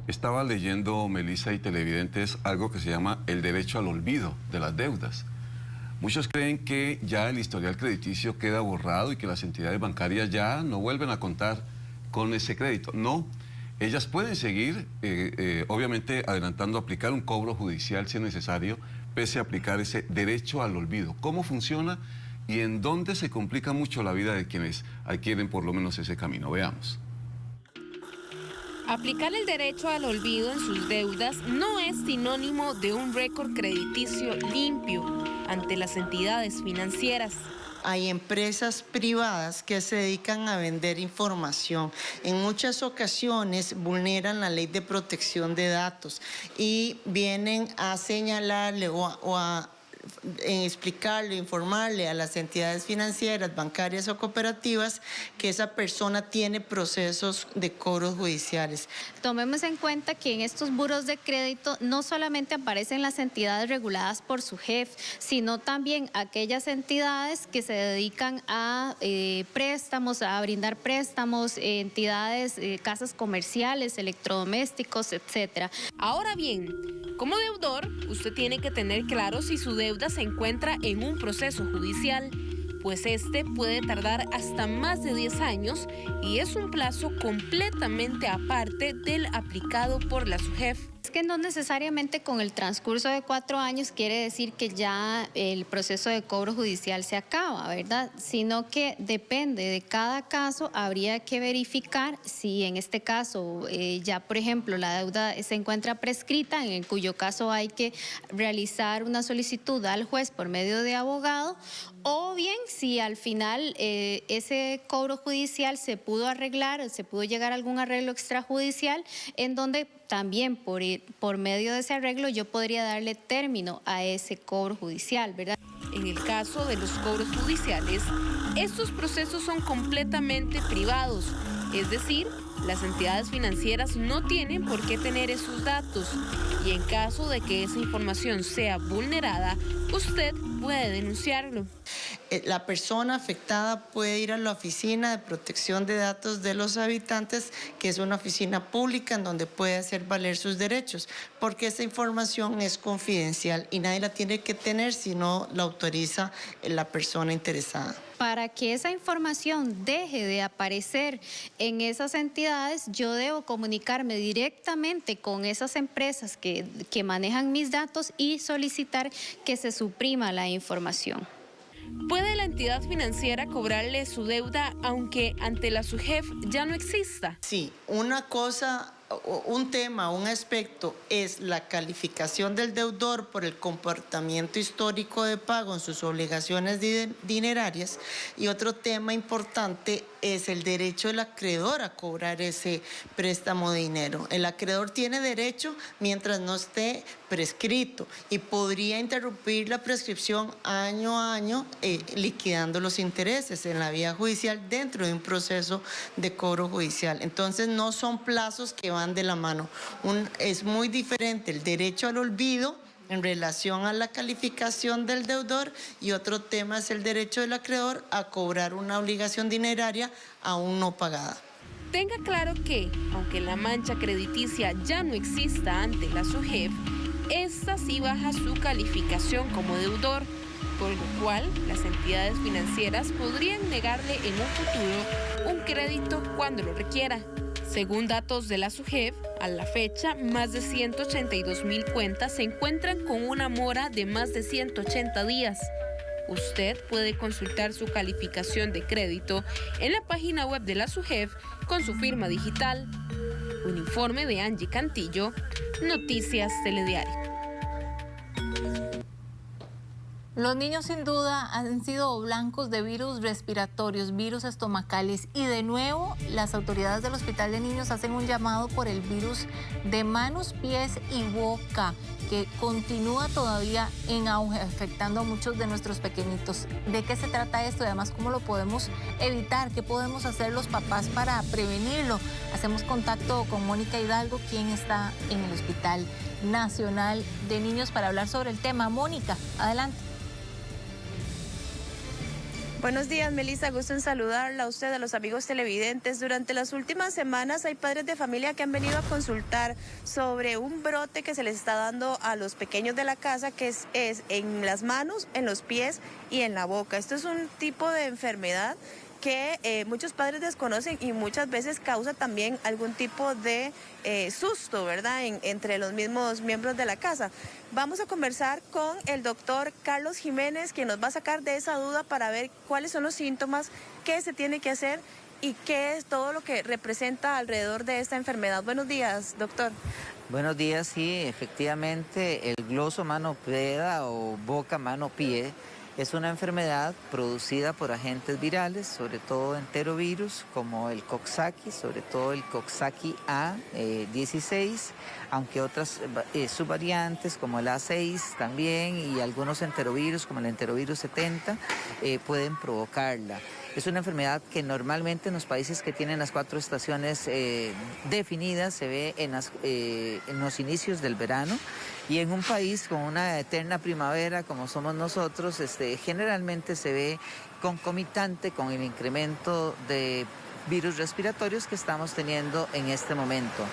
Estaba leyendo, Melissa y televidentes, algo que se llama el derecho al olvido de las deudas. Muchos creen que ya el historial crediticio queda borrado y que las entidades bancarias ya no vuelven a contar con ese crédito. No, ellas pueden seguir, obviamente, adelantando aplicar un cobro judicial si es necesario, pese a aplicar ese derecho al olvido. ¿Cómo funciona y en dónde se complica mucho la vida de quienes adquieren por lo menos ese camino? Veamos. Aplicar el derecho al olvido en sus deudas no es sinónimo de un récord crediticio limpio ante las entidades financieras. Hay empresas privadas que se dedican a vender información. En muchas ocasiones vulneran la ley de protección de datos y vienen a señalarle o a explicarle, informarle a las entidades financieras, bancarias o cooperativas que esa persona tiene procesos de cobros judiciales. Tomemos en cuenta que en estos buros de crédito no solamente aparecen las entidades reguladas por su jefe, sino también aquellas entidades que se dedican a préstamos, a brindar préstamos, entidades, casas comerciales, electrodomésticos, etcétera. Ahora bien, como deudor, usted tiene que tener claro si su deuda se encuentra en un proceso judicial, pues este puede tardar hasta más de 10 años y es un plazo completamente aparte del aplicado por la SUGEF. Es que no necesariamente con el transcurso de 4 años quiere decir que ya el proceso de cobro judicial se acaba, ¿verdad? Sino que depende de cada caso, habría que verificar si en este caso ya, por ejemplo, la deuda se encuentra prescrita, en cuyo caso hay que realizar una solicitud al juez por medio de abogado, o bien si al final ese cobro judicial se pudo arreglar, se pudo llegar a algún arreglo extrajudicial, en donde también por medio de ese arreglo yo podría darle término a ese cobro judicial, ¿verdad? En el caso de los cobros judiciales, estos procesos son completamente privados, es decir, las entidades financieras no tienen por qué tener esos datos y en caso de que esa información sea vulnerada, usted puede denunciarlo. La persona afectada puede ir a la Oficina de Protección de Datos de los Habitantes, que es una oficina pública en donde puede hacer valer sus derechos, porque esa información es confidencial y nadie la tiene que tener si no la autoriza la persona interesada. Para que esa información deje de aparecer en esas entidades, yo debo comunicarme directamente con esas empresas que manejan mis datos y solicitar que se suprima la información. ¿Puede la entidad financiera cobrarle su deuda aunque ante la SUGEF ya no exista? Sí, una cosa, un tema, un aspecto es la calificación del deudor por el comportamiento histórico de pago en sus obligaciones dinerarias y otro tema importante es el derecho del acreedor a cobrar ese préstamo de dinero. El acreedor tiene derecho mientras no esté prescrito y podría interrumpir la prescripción año a año liquidando los intereses en la vía judicial dentro de un proceso de cobro judicial. Entonces no son plazos que van de la mano. Es muy diferente el derecho al olvido en relación a la calificación del deudor y otro tema es el derecho del acreedor a cobrar una obligación dineraria aún no pagada. Tenga claro que, aunque la mancha crediticia ya no exista ante la SUGEF, esta sí baja su calificación como deudor, por lo cual las entidades financieras podrían negarle en un futuro un crédito cuando lo requiera. Según datos de la SUGEF, a la fecha, más de 182,000 cuentas se encuentran con una mora de más de 180 días. Usted puede consultar su calificación de crédito en la página web de la SUGEF con su firma digital. Un informe de Angie Cantillo, Noticias Telediario. Los niños sin duda han sido blancos de virus respiratorios, virus estomacales y de nuevo las autoridades del Hospital de Niños hacen un llamado por el virus de manos, pies y boca que continúa todavía en auge, afectando a muchos de nuestros pequeñitos. ¿De qué se trata esto? Y además, ¿cómo lo podemos evitar? ¿Qué podemos hacer los papás para prevenirlo? Hacemos contacto con Mónica Hidalgo, quien está en el Hospital Nacional de Niños para hablar sobre el tema. Mónica, adelante. Buenos días, Melissa, gusto en saludarla a usted, a los amigos televidentes. Durante las últimas semanas hay padres de familia que han venido a consultar sobre un brote que se les está dando a los pequeños de la casa, que es en las manos, en los pies y en la boca. Esto es un tipo de enfermedad que muchos padres desconocen y muchas veces causa también algún tipo de susto, ¿verdad?, entre los mismos miembros de la casa. Vamos a conversar con el doctor Carlos Jiménez, quien nos va a sacar de esa duda para ver cuáles son los síntomas, qué se tiene que hacer y qué es todo lo que representa alrededor de esta enfermedad. Buenos días, doctor. Buenos días, sí, efectivamente el gloso mano-peda o boca-mano-pie es una enfermedad producida por agentes virales, sobre todo enterovirus, como el Coxsackie, sobre todo el Coxsackie A16, aunque otras subvariantes como el A6 también y algunos enterovirus como el enterovirus 70 pueden provocarla. Es una enfermedad que normalmente en los países que tienen las 4 estaciones definidas se ve en los inicios del verano, y en un país con una eterna primavera como somos nosotros, generalmente se ve concomitante con el incremento de virus respiratorios que estamos teniendo en este momento.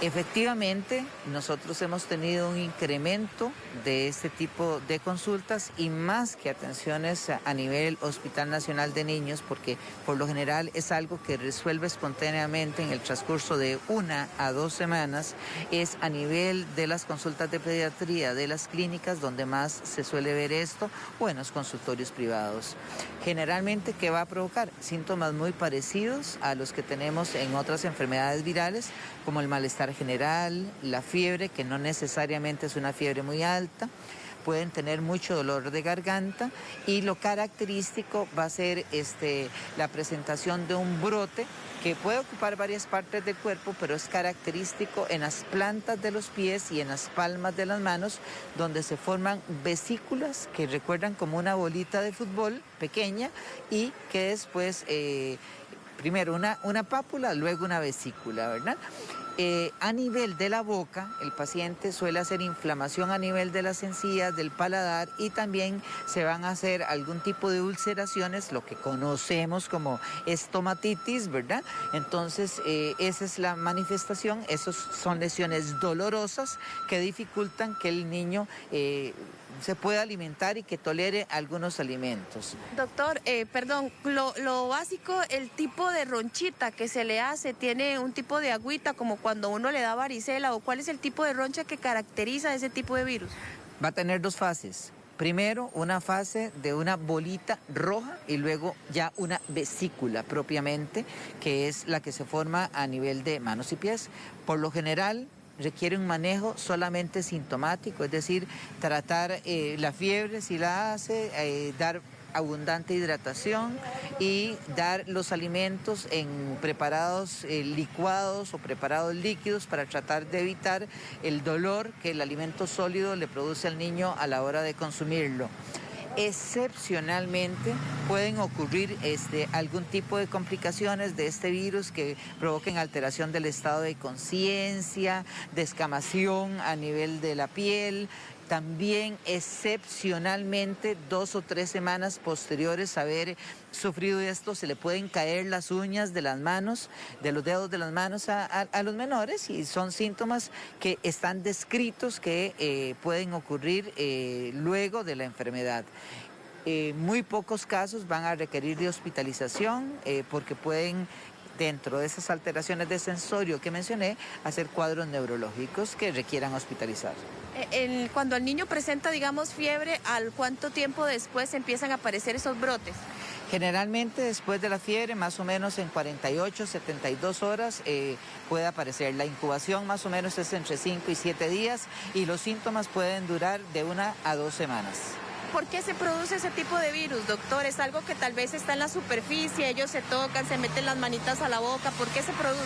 Efectivamente, nosotros hemos tenido un incremento de este tipo de consultas y más que atenciones a nivel Hospital Nacional de Niños, porque por lo general es algo que resuelve espontáneamente en el transcurso de 1 a 2 semanas, es a nivel de las consultas de pediatría, de las clínicas donde más se suele ver esto, o en los consultorios privados. Generalmente, ¿qué va a provocar? Síntomas muy parecidos a los que tenemos en otras enfermedades virales, como el malestar general, la fiebre, que no necesariamente es una fiebre muy alta, pueden tener mucho dolor de garganta, y lo característico va a ser la presentación de un brote que puede ocupar varias partes del cuerpo, pero es característico en las plantas de los pies y en las palmas de las manos, donde se forman vesículas que recuerdan como una bolita de fútbol pequeña y que después, primero una pápula, luego una vesícula, ¿verdad? A nivel de la boca, el paciente suele hacer inflamación a nivel de las encías, del paladar, y también se van a hacer algún tipo de ulceraciones, lo que conocemos como estomatitis, ¿verdad? Entonces, esa es la manifestación. Esas son lesiones dolorosas que dificultan que el niño se pueda alimentar y que tolere algunos alimentos. Doctor, perdón, lo básico, el tipo de ronchita que se le hace, ¿tiene un tipo de agüita como cuando uno le da varicela, o cuál es el tipo de roncha que caracteriza ese tipo de virus? Va a tener 2 fases. Primero, una fase de una bolita roja y luego ya una vesícula propiamente, que es la que se forma a nivel de manos y pies. Por lo general, requiere un manejo solamente sintomático, es decir, tratar la fiebre si la hace, dar abundante hidratación y dar los alimentos en preparados licuados o preparados líquidos para tratar de evitar el dolor que el alimento sólido le produce al niño a la hora de consumirlo. Excepcionalmente pueden ocurrir algún tipo de complicaciones de este virus que provoquen alteración del estado de conciencia, descamación a nivel de la piel. También excepcionalmente 2 o 3 semanas posteriores a haber sufrido esto, se le pueden caer las uñas de las manos, de los dedos de las manos a los menores, y son síntomas que están descritos que pueden ocurrir luego de la enfermedad. Muy pocos casos van a requerir de hospitalización porque pueden, dentro de esas alteraciones de sensorio que mencioné, hacer cuadros neurológicos que requieran hospitalizar. Cuando el niño presenta, digamos, fiebre, ¿al cuánto tiempo después empiezan a aparecer esos brotes? Generalmente después de la fiebre, más o menos en 48, 72 horas puede aparecer. La incubación más o menos es entre 5 y 7 días y los síntomas pueden durar de 1 a 2 semanas. ¿Por qué se produce ese tipo de virus, doctor? ¿Es algo que tal vez está en la superficie, ellos se tocan, se meten las manitas a la boca? ¿Por qué se produce?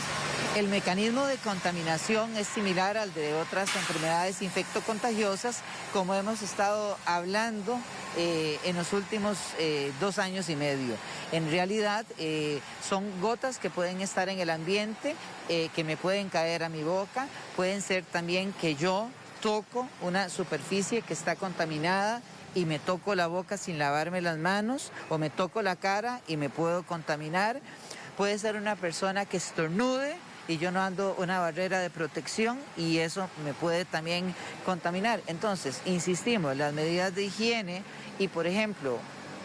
El mecanismo de contaminación es similar al de otras enfermedades infectocontagiosas, como hemos estado hablando en los últimos 2 años y medio. En realidad son gotas que pueden estar en el ambiente, que me pueden caer a mi boca, pueden ser también que yo toco una superficie que está contaminada y me toco la boca sin lavarme las manos, o me toco la cara y me puedo contaminar. Puede ser una persona que estornude y yo no ando una barrera de protección y eso me puede también contaminar. Entonces, insistimos, las medidas de higiene y, por ejemplo,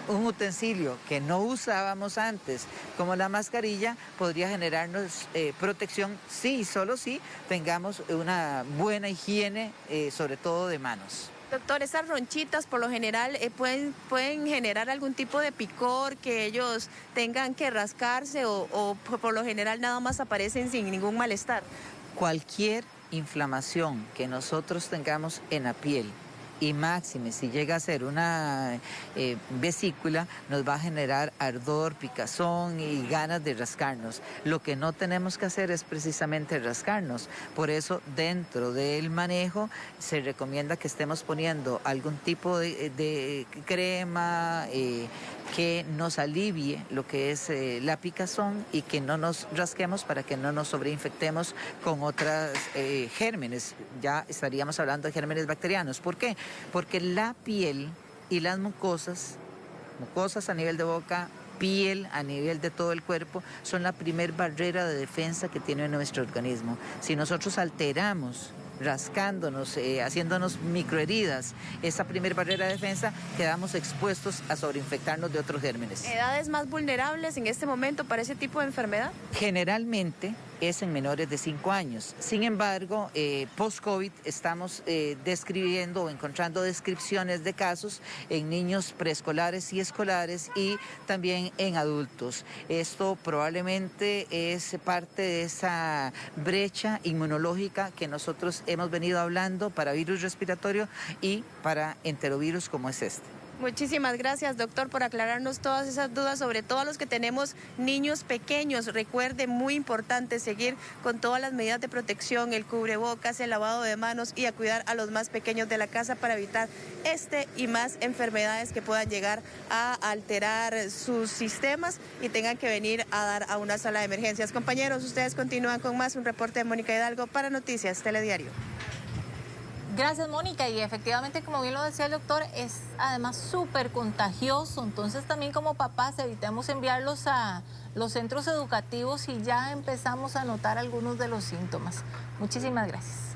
un utensilio que no usábamos antes, como la mascarilla, podría generarnos protección sí, solo si tengamos una buena higiene, sobre todo de manos. Doctor, estas ronchitas por lo general pueden generar algún tipo de picor que ellos tengan que rascarse o por lo general nada más aparecen sin ningún malestar. Cualquier inflamación que nosotros tengamos en la piel, y máxime si llega a ser una vesícula, nos va a generar ardor, picazón y ganas de rascarnos. Lo que no tenemos que hacer es precisamente rascarnos. Por eso, dentro del manejo, se recomienda que estemos poniendo algún tipo de crema que nos alivie lo que es la picazón y que no nos rasquemos para que no nos sobreinfectemos con otras gérmenes. Ya estaríamos hablando de gérmenes bacterianos. ¿Por qué? Porque la piel y las mucosas a nivel de boca, piel a nivel de todo el cuerpo, son la primer barrera de defensa que tiene nuestro organismo. Si nosotros alteramos, rascándonos, haciéndonos microheridas, esa primer barrera de defensa, quedamos expuestos a sobreinfectarnos de otros gérmenes. ¿Edades más vulnerables en este momento para ese tipo de enfermedad? Generalmente es en menores de 5 años. Sin embargo, post-COVID estamos describiendo o encontrando descripciones de casos en niños preescolares y escolares y también en adultos. Esto probablemente es parte de esa brecha inmunológica que nosotros hemos venido hablando para virus respiratorio y para enterovirus como es este. Muchísimas gracias, doctor, por aclararnos todas esas dudas, sobre todo a los que tenemos niños pequeños. Recuerde, muy importante seguir con todas las medidas de protección, el cubrebocas, el lavado de manos y a cuidar a los más pequeños de la casa para evitar y más enfermedades que puedan llegar a alterar sus sistemas y tengan que venir a dar a una sala de emergencias. Compañeros, ustedes continúan con más, un reporte de Mónica Hidalgo para Noticias Telediario. Gracias, Mónica, y efectivamente, como bien lo decía el doctor, es además súper contagioso, entonces también como papás evitemos enviarlos a los centros educativos si ya empezamos a notar algunos de los síntomas. Muchísimas gracias.